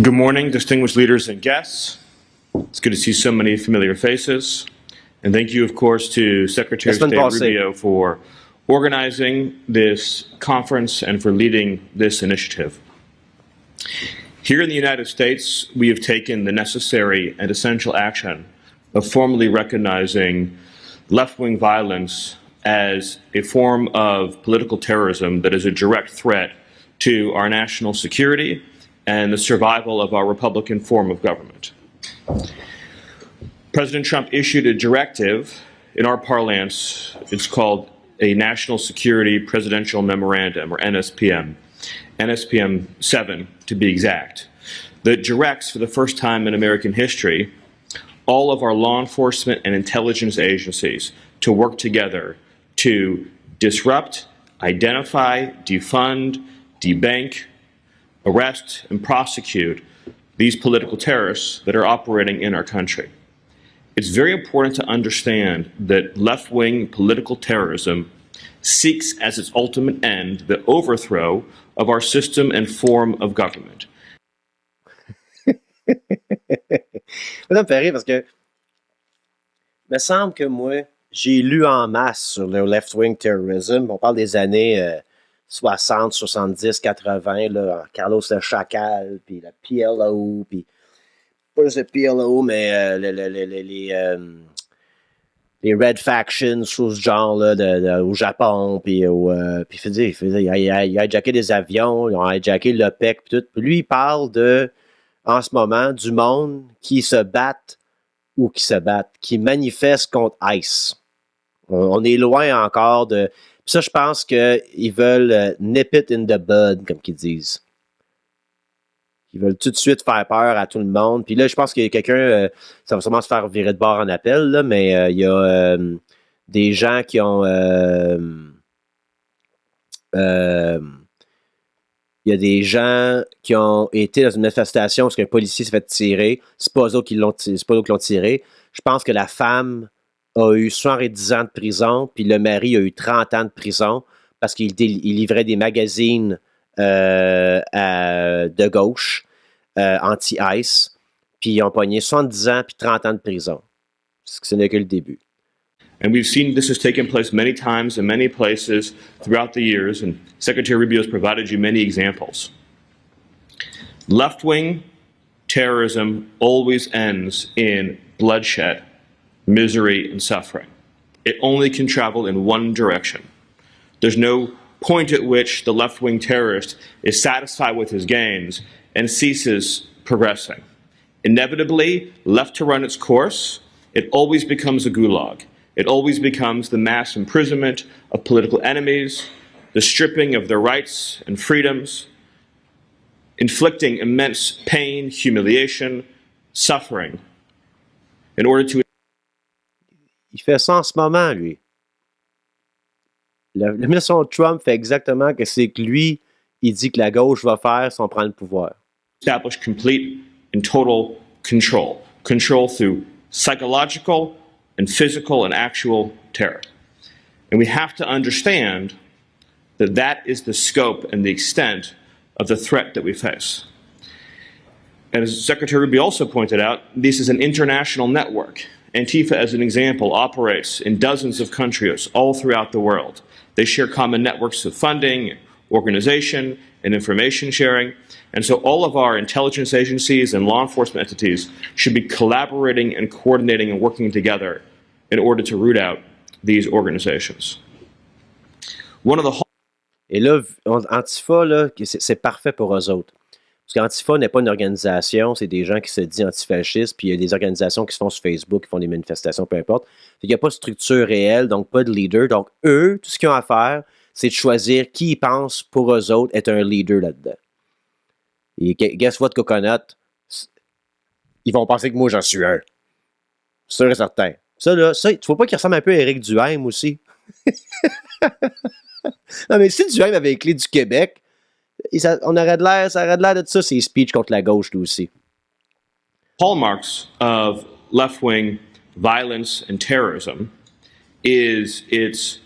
Good morning, distinguished leaders and guests. It's good to see so many familiar faces. And thank you, of course, to Secretary of State Rubio for organizing this conference and for leading this initiative. Here in the United States, we have taken the necessary and essential action of formally recognizing left-wing violence as a form of political terrorism that is a direct threat to our national security and the survival of our Republican form of government. President Trump issued a directive in our parlance. It's called a National Security Presidential Memorandum, or NSPM, NSPM 7 to be exact, that directs for the first time in American history all of our law enforcement and intelligence agencies to work together to disrupt, identify, defund, debank, arrest, and prosecute these political terrorists that are operating in our country. It's very important to understand that left-wing political terrorism seeks as its ultimate end the overthrow of our system and form of government. Ça me fait rire parce que il me semble que moi, j'ai lu en masse sur le left-wing terrorism. On parle des années 60, 70, 80, là, Carlos le Chacal, puis la PLO, puis pas juste le PLO, mais les Red Factions, choses du genre là, au Japon, puis il a hijacké des avions, ils ont hijacké l'OPEC, puis tout. Puis lui, il parle en ce moment, du monde qui se battent, qui manifestent contre ICE. On est loin encore de... Puis ça, je pense qu'ils veulent nip it in the bud, comme qu'ils disent. Ils veulent tout de suite faire peur à tout le monde. Puis là, je pense qu'il y a quelqu'un, ça va sûrement se faire virer de bord en appel, là, mais il y a des gens qui ont... il y a des gens qui ont été dans une manifestation parce qu'un policier s'est fait tirer. C'est pas eux autres qui l'ont tiré. Je pense que la femme a eu 70 ans de prison, puis le mari a eu 30 ans de prison parce qu'il livrait des magazines de gauche, anti-ICE, puis ils ont pogné 70 ans puis 30 ans de prison. Ce n'est que le début. And we've seen this has taken place many times in many places throughout the years, and Secretary Rubio has provided you many examples. Left-wing terrorism always ends in bloodshed, misery, and suffering. It only can travel in one direction. There's no point at which the left-wing terrorist is satisfied with his gains and ceases progressing. Inevitably, left to run its course, it always becomes a gulag. It always becomes the mass imprisonment of political enemies, the stripping of their rights and freedoms, inflicting immense pain, humiliation, suffering, in order to... Il fait ça en ce moment, lui. L'administration Trump fait exactement que c'est que lui, il dit que la gauche va faire si on prend le pouvoir. Establish complete and total control. Control through psychological and physical and actual terror. And we have to understand that that is the scope and the extent of the threat that we face. And as Secretary Rubio also pointed out, this is an international network. Antifa, as an example, operates in dozens of countries all throughout the world. They share common networks of funding, organization, and information sharing. And so all of our intelligence agencies and law enforcement entities should be collaborating and coordinating and working together in order to root out these organizations. Et là, Antifa, là, c'est parfait pour eux autres. Parce qu'Antifa n'est pas une organisation, c'est des gens qui se disent antifascistes, puis il y a des organisations qui se font sur Facebook, qui font des manifestations, peu importe. Il n'y a pas de structure réelle, donc pas de leader. Donc eux, tout ce qu'ils ont à faire, c'est de choisir qui ils pensent pour eux autres être un leader là-dedans. Et guess what, Coconut? Ils vont penser que moi, j'en suis un. Sûr et certain. Ça, là, tu ne vois pas qu'il ressemble un peu à Éric Duhaime aussi? Non, mais si Duhaime avait les clés du Québec, ça aurait de l'air de ça, ses speeches contre la gauche, lui aussi. Hallmarks of left-wing violence and terrorism is its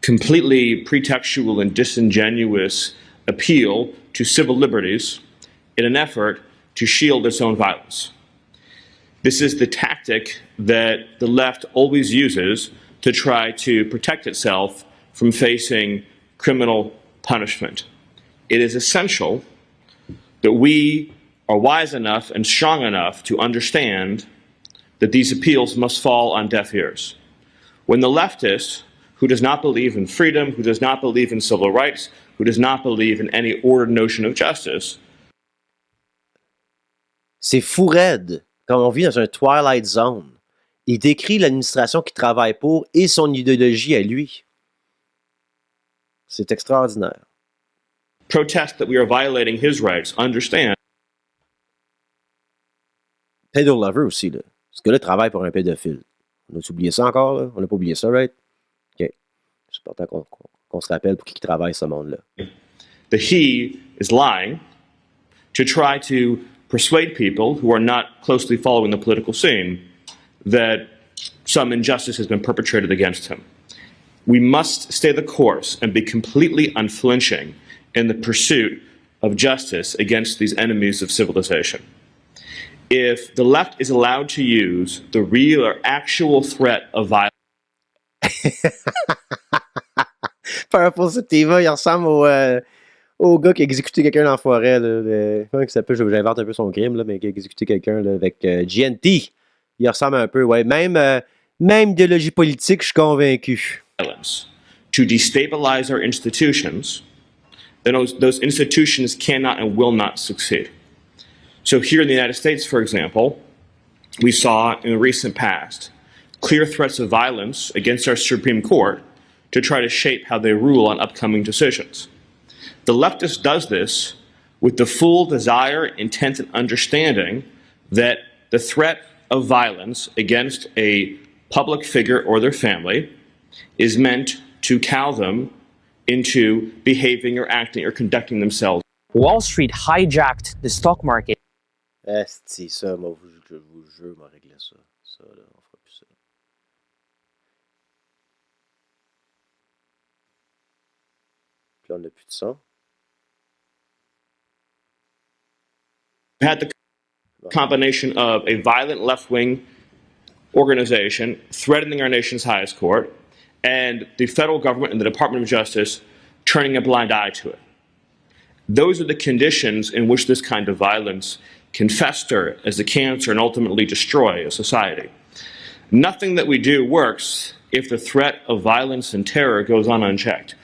completely pretextual and disingenuous appeal to civil liberties in an effort to shield its own violence. This is the tactic that the left always uses to try to protect itself from facing criminal punishment. It is essential that we are wise enough and strong enough to understand that these appeals must fall on deaf ears. When the leftist, who does not believe in freedom, who does not believe in civil rights, who does not believe in any ordered notion of justice, c'est fou raide, comme on vit dans un Twilight Zone. Il décrit l'administration qu'il travaille pour et son idéologie à lui. C'est extraordinaire. protest that we are violating his rights, understand Pedro Lover aussi, là. Ce gars-là travaille pour un pédophile. On a oublié ça encore, là? On n'a pas oublié ça, right? OK. C'est important qu'on se rappelle pour qui travaille ce monde-là. that he is lying to try to persuade people who are not closely following the political scene that some injustice has been perpetrated against him. We must stay the course and be completely unflinching in the pursuit of justice against these enemies of civilization. If the left is allowed to use the real or actual threat of violence, Purple Sativa, il ressemble au gars qui a exécuté quelqu'un dans la forêt. Là, comment il s'appelle? J'invente un peu son crime, là, mais qui a exécuté quelqu'un là, avec GNT. Il ressemble un peu, ouais. Même idéologie politique, je suis convaincu. to destabilize our institutions, then those institutions cannot and will not succeed. So here in the United States, for example, we saw in the recent past clear threats of violence against our Supreme Court to try to shape how they rule on upcoming decisions. The leftist does this with the full desire, intent, and understanding that the threat of violence against a public figure or their family is meant to cow them into behaving or acting or conducting themselves. Wall Street hijacked the stock market. Esti, ça, moi, je vous jure, on va régler ça. Ça, là, on fera plus ça. Puis là, on n'a plus de son. Had the combination of a violent left-wing organization threatening our nation's highest court and the federal government and the Department of Justice turning a blind eye to it. Those are the conditions in which this kind of violence can fester as a cancer and ultimately destroy a society. Nothing that we do works if the threat of violence and terror goes on unchecked.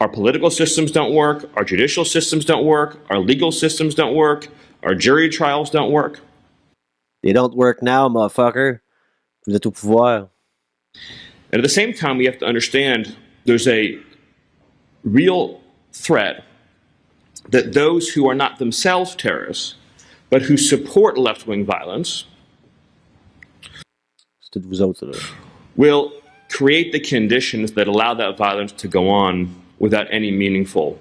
Our political systems don't work, our judicial systems don't work, our legal systems don't work, our jury trials don't work. They don't work now, motherfucker. Vous êtes au pouvoir. And at the same time, we have to understand there's a real threat that those who are not themselves terrorists, but who support left-wing violence, C'est toutes vous autres, là. will create the conditions that allow that violence to go on without any meaningful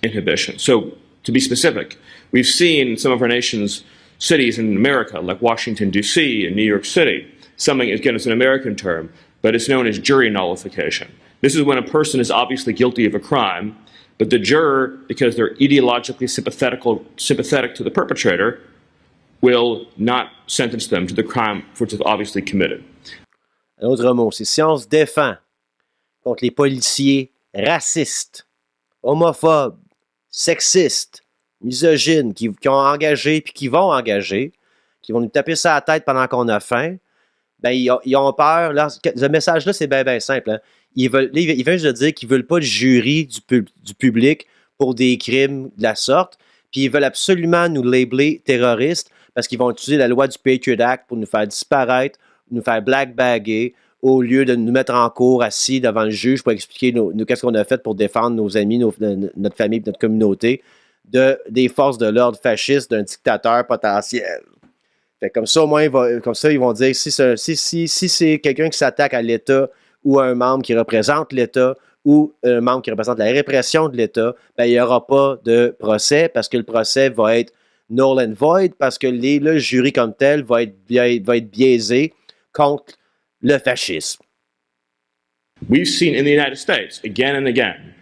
inhibition. So, to be specific, we've seen some of our nation's cities in America, like Washington, D.C. and New York City, something, again, it's an American term, but it's known as jury nullification. This is when a person is obviously guilty of a crime, but the juror, because they're ideologically sympathetic to the perpetrator, will not sentence them to the crime for which they've obviously committed. Un autre mot, c'est si on se défend contre les policiers racistes, homophobes, sexistes, misogynes, qui ont engagé puis qui vont engager, qui vont nous taper ça à la tête pendant qu'on a faim, ben ils ont peur. Là, ce message-là, c'est bien simple. Hein. Ils veulent juste dire qu'ils ne veulent pas de jury du public pour des crimes de la sorte, puis ils veulent absolument nous labeler terroristes parce qu'ils vont utiliser la loi du Patriot Act pour nous faire disparaître, nous faire blackbagger, au lieu de nous mettre en cours assis devant le juge pour expliquer qu'est-ce qu'on a fait pour défendre nos amis, notre famille, notre communauté, des forces de l'ordre fascistes d'un dictateur potentiel. Fait comme ça, au moins, ils vont dire si c'est quelqu'un qui s'attaque à l'État ou un membre qui représente l'État ou un membre qui représente la répression de l'État, ben, il n'y aura pas de procès parce que le procès va être null and void parce que le jury comme tel va être biaisé contre le fascisme. We've seen in the United States, again and again,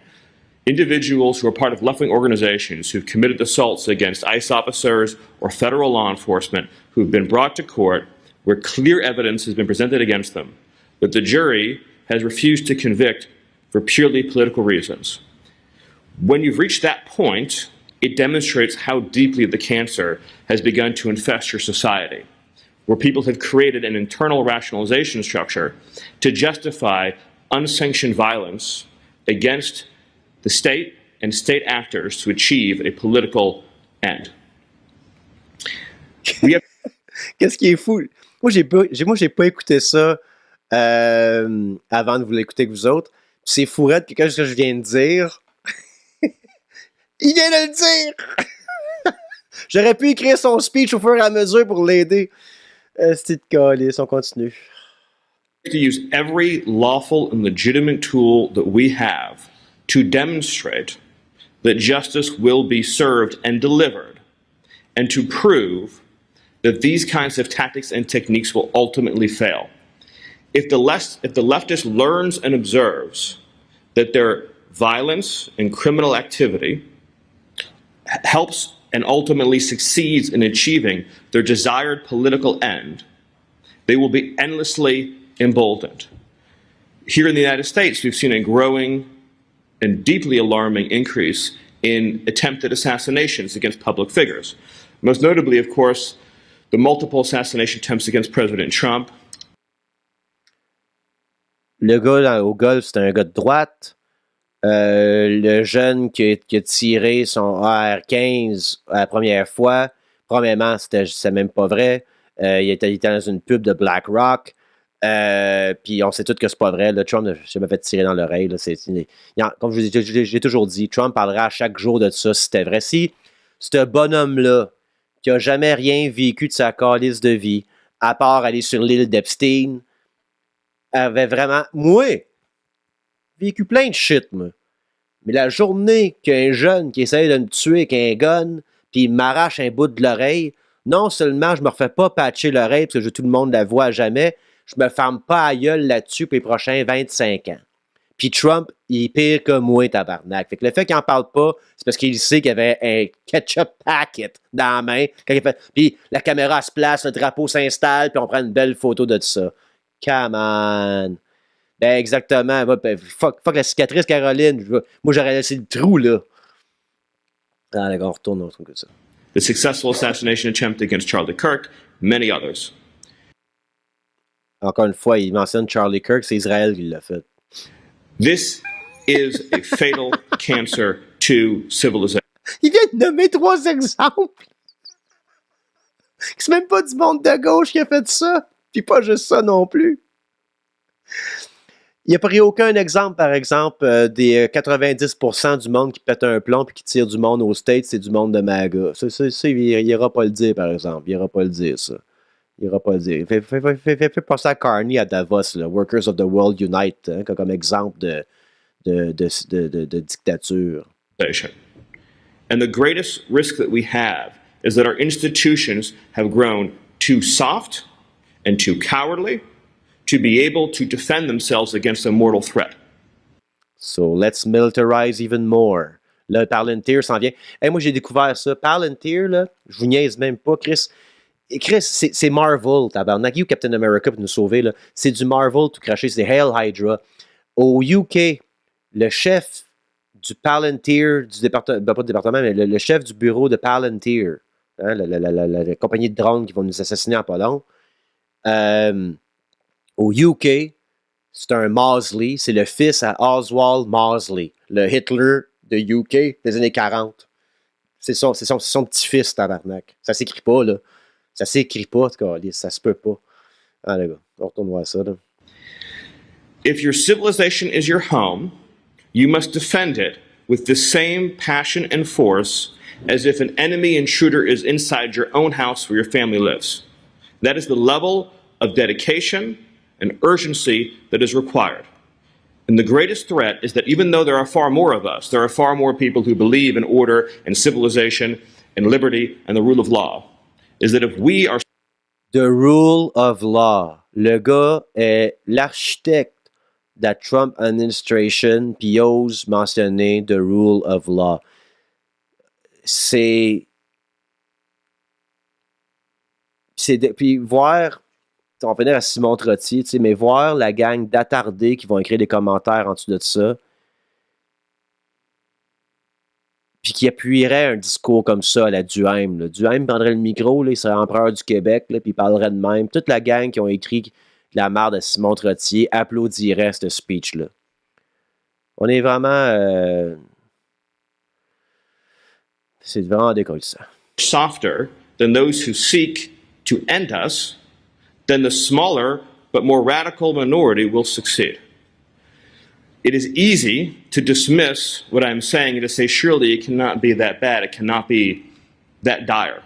Individuals who are part of left-wing organizations who've committed assaults against ICE officers or federal law enforcement who've been brought to court where clear evidence has been presented against them, but the jury has refused to convict for purely political reasons. When you've reached that point, it demonstrates how deeply the cancer has begun to infest your society, where people have created an internal rationalization structure to justify unsanctioned violence against the state and state actors to achieve a political end. We have Qu'est-ce qui est fou? Moi, j'ai pas écouté ça avant de vous l'écouter que vous autres. C'est fourette que ce que je viens de dire. Il vient de le dire! J'aurais pu écrire son speech au fur et à mesure pour l'aider. C'était de calice, on continue. to use every lawful and legitimate tool that we have to demonstrate that justice will be served and delivered, and to prove that these kinds of tactics and techniques will ultimately fail. If the leftist learns and observes that their violence and criminal activity helps and ultimately succeeds in achieving their desired political end, they will be endlessly emboldened. Here in the United States, we've seen a growing and deeply alarming increase in attempted assassinations against public figures. Most notably, of course, the multiple assassination attempts against President Trump. Le gars au golf, c'était un gars de droite. Le jeune qui a tiré son AR-15 la première fois, premièrement, c'est même pas vrai. Il était dans une pub de BlackRock. Puis on sait tous que c'est pas vrai. Là, Trump n'a jamais fait tirer dans l'oreille. Là, comme j'ai toujours dit, Trump parlera à chaque jour de ça si c'était vrai. Si ce bonhomme-là, qui a jamais rien vécu de sa calice de vie, à part aller sur l'île d'Epstein, avait vraiment... Moi, vécu plein de shit, moi. Mais la journée qu'un jeune qui essaye de me tuer avec un gun, puis il m'arrache un bout de l'oreille, non seulement je me refais pas patcher l'oreille parce que tout le monde la voit à jamais, je me ferme pas à gueule là-dessus pour les prochains 25 ans. Puis Trump, il est pire que moi, tabarnak. Fait que le fait qu'il en parle pas, c'est parce qu'il sait qu'il y avait un ketchup packet dans la main. Quand il fait... Puis la caméra se place, le drapeau s'installe, puis on prend une belle photo de ça. Come on! Ben exactement. Fuck la cicatrice, Caroline. Moi, j'aurais laissé le trou, là. Ah, d'accord, on retourne dans le truc comme ça. The successful assassination attempt against Charlie Kirk, many others. Encore une fois, il mentionne Charlie Kirk, c'est Israël qui l'a fait. This is a fatal cancer to civilization. Il vient de nommer 3 exemples. C'est même pas du monde de gauche qui a fait ça. Puis pas juste ça non plus. Il n'a pris aucun exemple, par exemple, des 90% du monde qui pète un plomb et qui tire du monde aux States, c'est du monde de MAGA. Ça, il n'ira pas le dire, par exemple. Il n'ira pas le dire, ça. Il n'ira pas le dire. Fais passer à Carney à Davos, là, Workers of the World Unite, hein, comme exemple de dictature. And the greatest risk that we have is that our institutions have grown too soft and too cowardly to be able to defend themselves against a mortal threat. So let's militarize even more. Là, Palantir s'en vient. Hey, moi, j'ai découvert ça. Palantir, là, je vous niaise même pas, Chris. Et Chris, c'est Marvel, tabarnak. You Captain America pour nous sauver, là. C'est du Marvel tout craché, c'est Hail Hydra. Au UK, le chef du Palantir, du département, pas du département, mais le chef du bureau de Palantir, hein, la compagnie de drones qui vont nous assassiner en pas long, au UK, c'est un Mosley, c'est le fils à Oswald Mosley, le Hitler de UK des années 40. C'est son petit-fils, tabarnak. Ça s'écrit pas, là. Ça s'écrit pas, en tout cas, ça se peut pas. Ah, les gars, on retourne voir ça, là. If your civilization is your home, you must defend it with the same passion and force as if an enemy intruder is inside your own house where your family lives. That is the level of dedication and urgency that is required. And the greatest threat is that even though there are far more of us, there are far more people who believe in order and civilization and liberty and the rule of law, is that if we are... The rule of law. Le gars est l'architecte la Trump administration, puis il ose mentionner the rule of law. Puis voir, on va venir à Simon Trottier, tu sais, mais voir la gang d'attardés qui vont écrire des commentaires en dessous de ça, puis qui appuierait un discours comme ça à la Duhaime. Là. Duhaime prendrait le micro, là, il serait empereur du Québec, là, puis il parlerait de même. Toute la gang qui ont écrit la merde de Simon Trottier applaudirait ce speech-là. On est vraiment... c'est vraiment décollissant. Softer than those who seek to end us, then the smaller but more radical minority will succeed. It is easy to dismiss what I'm saying and to say, surely it cannot be that bad, it cannot be that dire.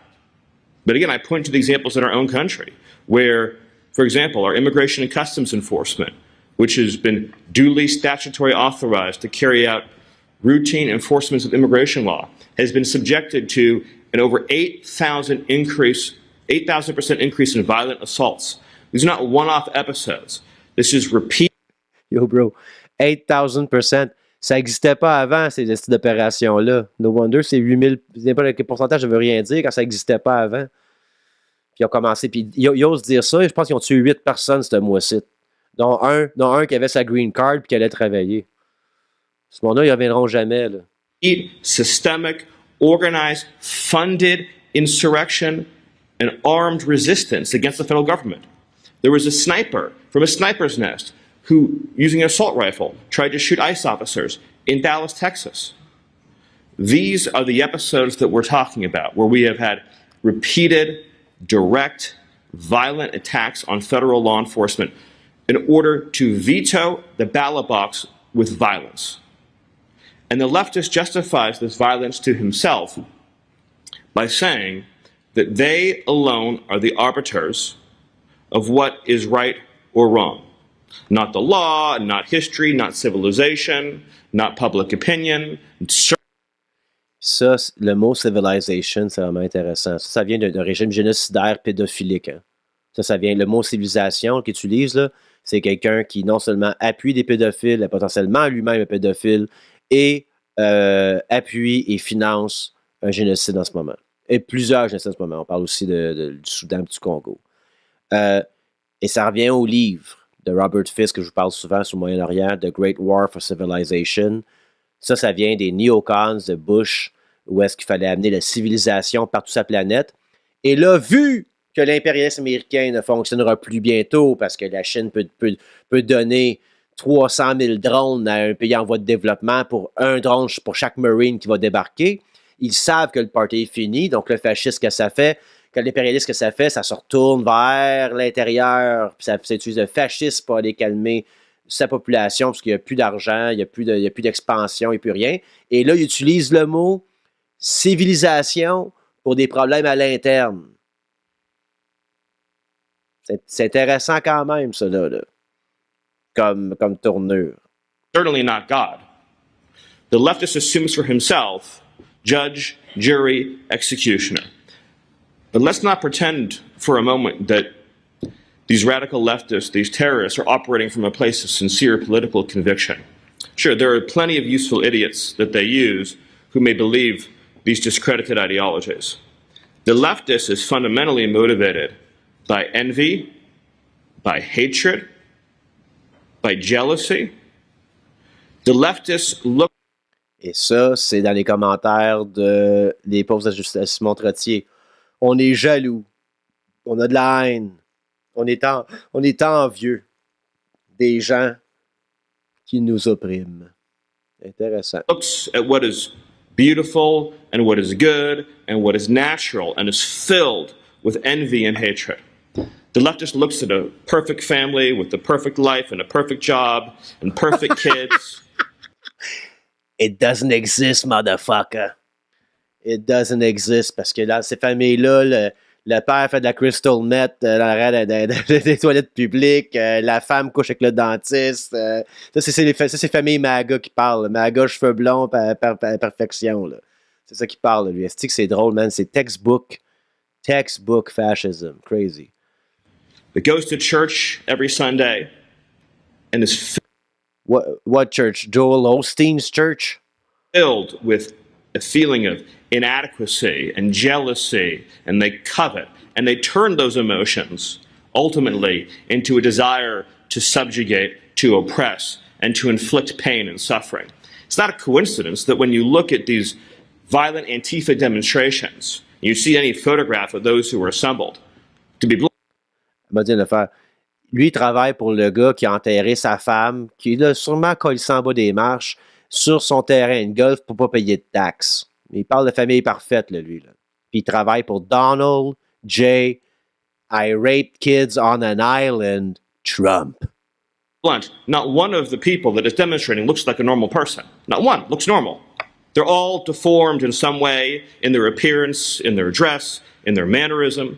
But again, I point to the examples in our own country where, for example, our Immigration and Customs Enforcement, which has been duly statutory authorized to carry out routine enforcements of immigration law, has been subjected to an over 8,000% increase in violent assaults. These are not one-off episodes. This is repeat. Yo, bro, 8,000%. Ça n'existait pas avant, ces styles d'opérations-là. No wonder, c'est 8 000. N'importe quel pourcentage, ça ne veut rien dire quand ça n'existait pas avant. Puis ils ont commencé, puis ils osent dire ça, et je pense qu'ils ont tué 8 personnes ce mois-ci. Dont un qui avait sa green card puis qui allait travailler. Ce monde-là, ils ne reviendront jamais. Là. Systemic, organized, funded insurrection and armed resistance against the federal government. There was a sniper from a sniper's nest who, using an assault rifle, tried to shoot ICE officers in Dallas, Texas. These are the episodes that we're talking about, where we have had repeated, direct, violent attacks on federal law enforcement in order to veto the ballot box with violence. And the leftist justifies this violence to himself by saying that they alone are the arbiters of what is right or wrong. Not the law, not history, not civilization, not public opinion. Ça, le mot civilization, c'est vraiment intéressant. Ça vient d'un régime génocidaire pédophilique. Hein. Ça vient, le mot civilisation qu'il utilise, là, c'est quelqu'un qui non seulement appuie des pédophiles, potentiellement lui-même un pédophile, et appuie et finance un génocide en ce moment. Et plusieurs génocides en ce moment. On parle aussi du Soudan et du Congo. Et ça revient au livre de Robert Fisk, que je vous parle souvent sur le Moyen-Orient, The Great War for Civilization. Ça vient des néocons de Bush, où est-ce qu'il fallait amener la civilisation partout sur la planète. Et là, vu que l'impérialisme américain ne fonctionnera plus bientôt, parce que la Chine peut donner 300 000 drones à un pays en voie de développement pour un drone pour chaque Marine qui va débarquer, ils savent que le party est fini, donc le fascisme que ça fait, que l'impérialisme que ça fait, ça se retourne vers l'intérieur, puis ça utilise le fascisme pour aller calmer sa population, parce qu'il n'y a plus d'argent, il n'y a plus d'expansion, il n'y a plus rien. Et là, ils utilisent le mot civilisation pour des problèmes à l'interne. C'est intéressant quand même, ça, là. Comme tournure. Certainly not God. The leftist assumes for himself judge, jury, executioner. But let's not pretend for a moment that these radical leftists, these terrorists, are operating from a place of sincere political conviction. Sure, there are plenty of useful idiots that they use who may believe these discredited ideologies. The leftist is fundamentally motivated by envy, by hatred, by jealousy. The leftists look. Et ça, c'est dans les commentaires des pauvres de Simon Trottier. On est jaloux. On a de la haine. On est envieux des gens qui nous oppriment. Intéressant. Looks at what is beautiful and what is good and what is natural and is filled with envy and hatred. The leftist looks at a perfect family with the perfect life and a perfect job and perfect kids. It doesn't exist, motherfucker. It doesn't exist parce que dans ces familles-là, le père fait de la crystal meth dans l'arrêt des toilettes publiques, la femme couche avec le dentiste. Ça, c'est famille MAGA qui parle. MAGA, cheveux blonds, perfection. Là. C'est ça qui parle, lui. Est-ce que c'est drôle, man? C'est textbook fascism. Crazy. That goes to church every Sunday and is What church? Joel Osteen's church? Filled with a feeling of inadequacy and jealousy, and they covet, and they turn those emotions ultimately into a desire to subjugate, to oppress, and to inflict pain and suffering. It's not a coincidence that when you look at these violent Antifa demonstrations, you see any photograph of those who were assembled to be Il m'a dit une affaire. Lui, il travaille pour le gars qui a enterré sa femme, qui l'a sûrement collé en bas des marches sur son terrain de golf pour pas payer de taxes. Il parle de famille parfaite, là, lui. Là. Puis il travaille pour Donald J. Irate Kids on an Island, Trump. blunt. Not one of the people that is demonstrating looks like a normal person. Not one looks normal. They're all deformed in some way, in their appearance, in their dress, in their mannerism.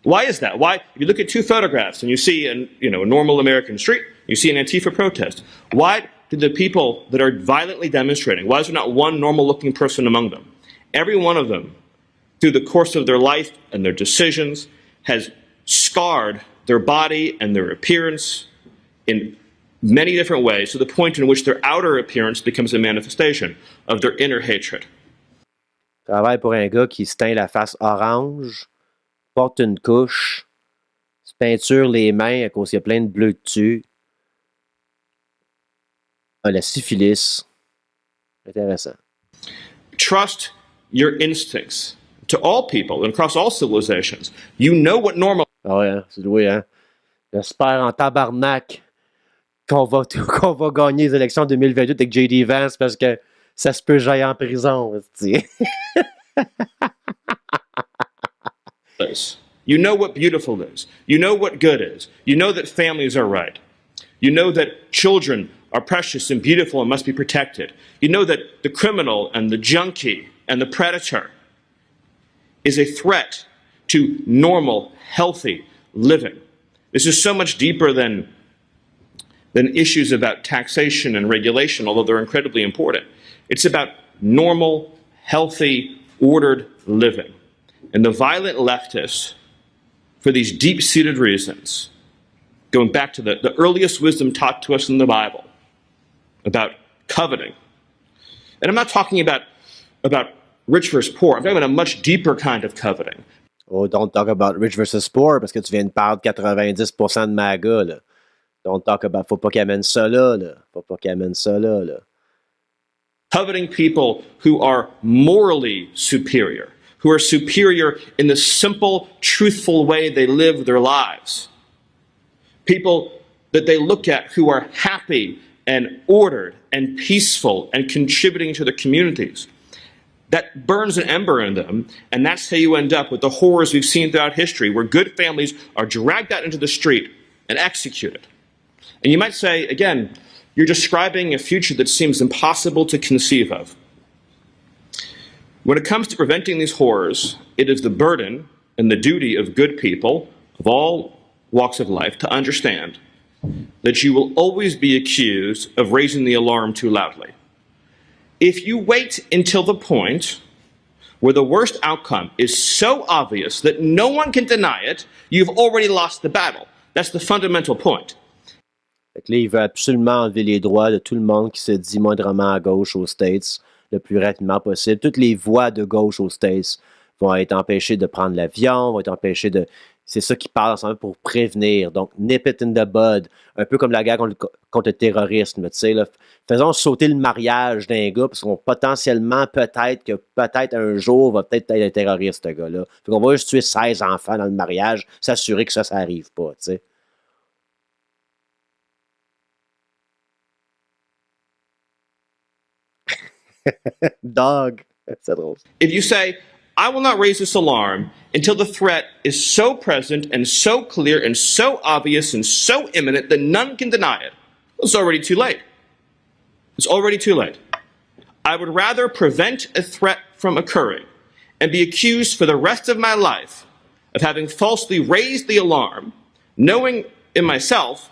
Why is that? Why? If you look at two photographs and you see a normal American street, you see an Antifa protest. Why do the people that are violently demonstrating, why is there not one normal-looking person among them? Every one of them, through the course of their life and their decisions, has scarred their body and their appearance in many different ways, to the point in which their outer appearance becomes a manifestation of their inner hatred. Travaille pour un gars qui se teint la face orange, porte une couche, se peinture les mains à cause qu'il y a plein de bleus dessus, a la syphilis. Intéressant. Trust your instincts. To all people and across all civilizations, you know what normal. Ah ouais, hein, c'est doué, hein? J'espère en tabarnak qu'on va gagner les élections 2028 avec J.D. Vance parce que ça se peut que j'aille en prison. is. You know what beautiful is. You know what good is. You know that families are right. You know that children are precious and beautiful and must be protected. You know that the criminal and the junkie and the predator is a threat to normal, healthy living. This is so much deeper than issues about taxation and regulation, although they're incredibly important. It's about normal, healthy, ordered living. And the violent leftists, for these deep-seated reasons, going back to the earliest wisdom taught to us in the Bible about coveting. And I'm not talking about rich versus poor. I'm talking about a much deeper kind of coveting. Oh, don't talk about rich versus poor parce que tu viens de parler de 90% de MAGA, là. Don't talk about, faut pas qu'il amène ça là, là. Faut pas qu'il amène ça là, là. Coveting people who are morally superior, who are superior in the simple, truthful way they live their lives. People that they look at who are happy and ordered and peaceful and contributing to their communities. That burns an ember in them, and that's how you end up with the horrors we've seen throughout history, where good families are dragged out into the street and executed. And you might say, again, you're describing a future that seems impossible to conceive of. When it comes to preventing these horrors, it is the burden and the duty of good people of all walks of life to understand that you will always be accused of raising the alarm too loudly. If you wait until the point where the worst outcome is so obvious that no one can deny it, you've already lost the battle. That's the fundamental point. Fait que là, il veut absolument enlever les droits de tout le monde qui se dit moindrement à gauche aux States le plus rapidement possible. Toutes les voix de gauche aux States vont être empêchées de prendre l'avion, vont être empêchées de... C'est ça qui parle ensemble pour prévenir. Donc, nip it in the bud. Un peu comme la guerre contre le terrorisme. Tu sais, là. Faisons sauter le mariage d'un gars parce qu'on potentiellement, peut-être un jour, va peut-être être un terroriste, ce gars-là. Fait qu'on va juste tuer 16 enfants dans le mariage, s'assurer que ça n'arrive pas, tu sais. Dog. C'est drôle. If you say, I will not raise this alarm until the threat is so present and so clear and so obvious and so imminent that none can deny it, it's already too late. It's already too late. I would rather prevent a threat from occurring and be accused for the rest of my life of having falsely raised the alarm, knowing in myself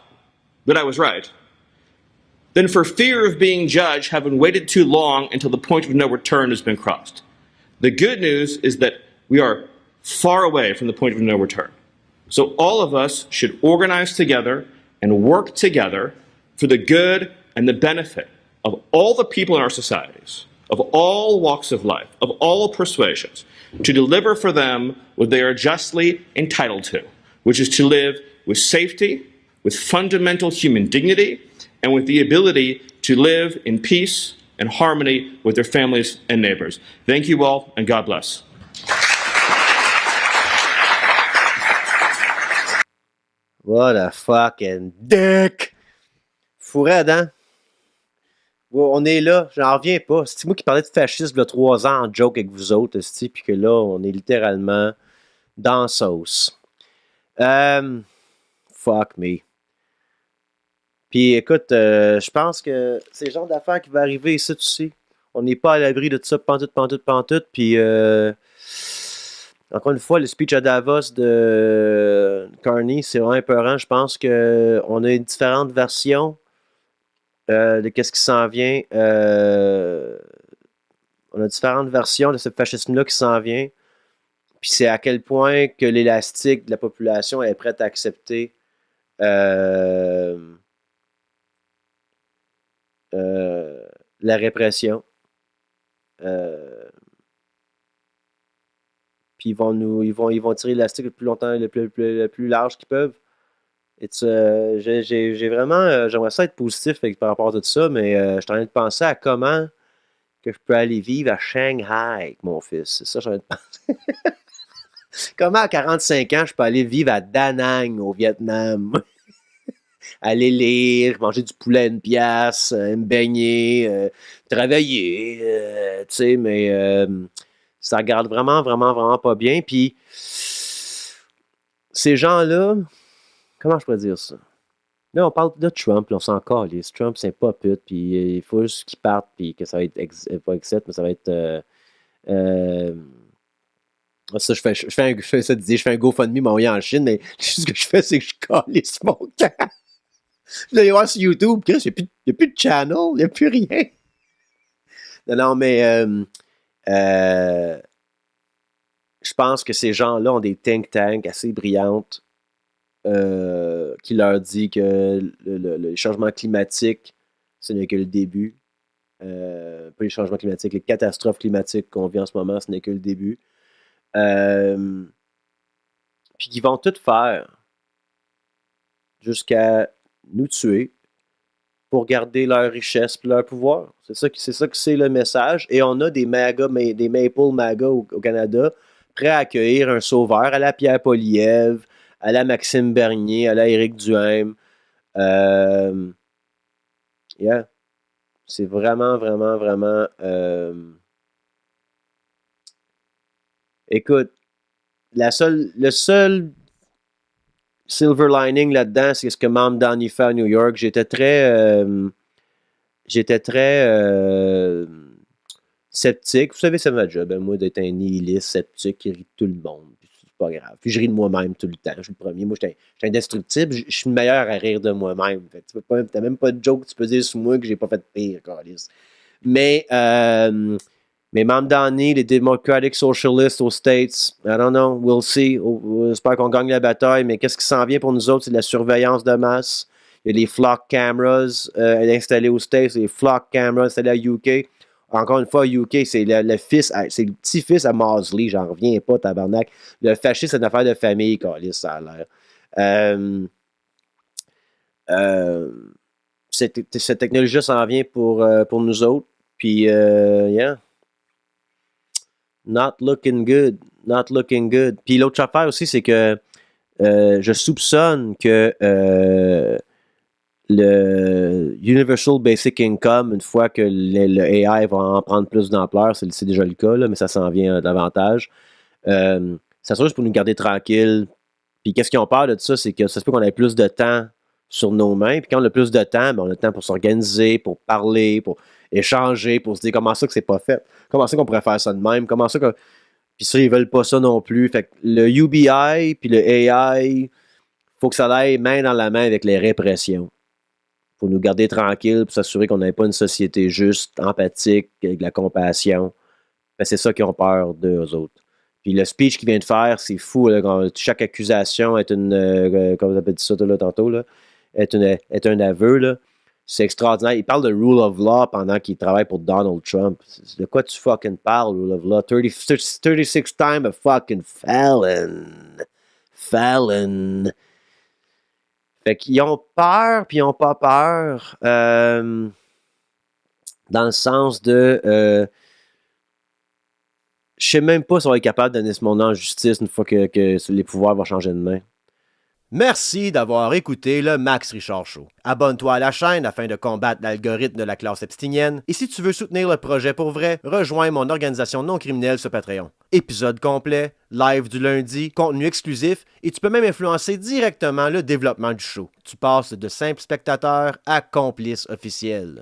that I was right, than for fear of being judged, having waited too long until the point of no return has been crossed. The good news is that we are far away from the point of no return. So all of us should organize together and work together for the good and the benefit of all the people in our societies, of all walks of life, of all persuasions, to deliver for them what they are justly entitled to, which is to live with safety, with fundamental human dignity, and with the ability to live in peace and harmony with their families and neighbors. Thank you all, and God bless. What a fucking dick! Fourette, hein? Ouais, on est là, j'en reviens pas. C'est moi qui parlais de fascisme il y a 3 ans en joke avec vous autres, puis que là, on est littéralement dans la sauce. Fuck me. Puis écoute, je pense que c'est le genre d'affaire qui va arriver ici aussi. On n'est pas à l'abri de tout ça, pantoute. Puis encore une fois, le speech à Davos de Carney, c'est vraiment épeurant. Je pense qu'on a différentes versions de qu'est-ce qui s'en vient. On a différentes versions de ce fascisme-là qui s'en vient. Puis c'est à quel point que l'élastique de la population est prête à accepter la répression. Puis ils vont tirer l'élastique le plus longtemps, le plus large qu'ils peuvent. J'ai vraiment, j'aimerais ça être positif par rapport à tout ça, mais je suis en train de penser à comment que je peux aller vivre à Shanghai avec mon fils. C'est ça que je suis en train de penser. Comment à 45 ans je peux aller vivre à Da Nang au Vietnam? Aller lire, manger du poulet à 1 pièce, me baigner, travailler, tu sais, mais ça regarde vraiment pas bien. Puis ces gens-là, comment je pourrais dire ça? Là, on parle de Trump, là, on s'en calisse. Trump, c'est pas pute, puis il faut juste qu'il parte, puis que ça va être, pas exit, mais ça va être... ça, je fais un GoFundMe m'envoyer en Chine, mais ce que je fais, c'est que je calisse mon temps. Je vais aller voir sur YouTube, Chris, il n'y a plus de channel, il n'y a plus rien. Non, mais je pense que ces gens-là ont des think tanks assez brillantes qui leur dit que le changement climatique, ce n'est que le début. Pas les changements climatiques, les catastrophes climatiques qu'on vit en ce moment, ce n'est que le début. Puis qu'ils vont tout faire jusqu'à nous tuer pour garder leur richesse et leur pouvoir. C'est ça que c'est le message. Et on a des Maple MAGA au Canada prêts à accueillir un sauveur à la Pierre Poilievre, à la Maxime Bernier, à la Éric Duhaime. Yeah. C'est vraiment... Écoute, le seul silver lining là-dedans, c'est ce que Mme Downey fait à New York. J'étais très sceptique. Vous savez, c'est ma job, moi, d'être un nihiliste sceptique qui rit de tout le monde. C'est pas grave. Puis je ris de moi-même tout le temps. Je suis le premier. Moi, je suis indestructible. Je suis le meilleur à rire de moi-même. Tu n'as même pas de joke que tu peux dire sur moi que j'ai pas fait de pire, Carlis. Mais Mme Downey, les Democratic Socialists aux States, I don't know, we'll see. J'espère qu'on gagne la bataille, mais qu'est-ce qui s'en vient pour nous autres? C'est de la surveillance de masse. Il y a les flock cameras installées aux States, les flock cameras installées à UK. Encore une fois, UK, c'est le petit-fils à Mosley, j'en reviens pas, tabarnak. Le fascisme, c'est une affaire de famille, Carlis, ça a l'air. Cette technologie s'en vient pour nous autres. Puis, yeah. Not looking good. Puis l'autre affaire aussi, c'est que je soupçonne que le Universal Basic Income, une fois que le AI va en prendre plus d'ampleur, c'est déjà le cas, là, mais ça s'en vient davantage, ça sera juste pour nous garder tranquilles. Puis qu'est-ce qu'ils ont peur de ça, c'est que ça se peut qu'on ait plus de temps sur nos mains, puis quand on a plus de temps, ben on a le temps pour s'organiser, pour parler, pour échanger, pour se dire comment ça que c'est pas fait, comment ça qu'on pourrait faire ça de même, comment ça que... Puis ça, ils veulent pas ça non plus. Fait que le UBI puis le AI, faut que ça aille main dans la main avec les répressions. Faut nous garder tranquilles pour s'assurer qu'on n'ait pas une société juste, empathique, avec de la compassion. Ben, c'est ça qu'ils ont peur d'eux autres. Puis le speech qu'il vient de faire, c'est fou. Là, quand chaque accusation est une... comment vous appelez ça là, tantôt? Là, est un aveu. Là. C'est extraordinaire. Il parle de rule of law pendant qu'il travaille pour Donald Trump. De quoi tu fucking parles, rule of law? 36 time a fucking felon. Felon. Fait qu'ils ont peur, puis ils n'ont pas peur. Dans le sens de... je sais même pas si on va être capable de donner ce monde en justice une fois que les pouvoirs vont changer de main. Merci d'avoir écouté le Max Richard Show. Abonne-toi à la chaîne afin de combattre l'algorithme de la classe epstinienne. Et si tu veux soutenir le projet pour vrai, rejoins mon organisation non criminelle sur Patreon. Épisode complet, live du lundi, contenu exclusif et tu peux même influencer directement le développement du show. Tu passes de simple spectateur à complice officiel.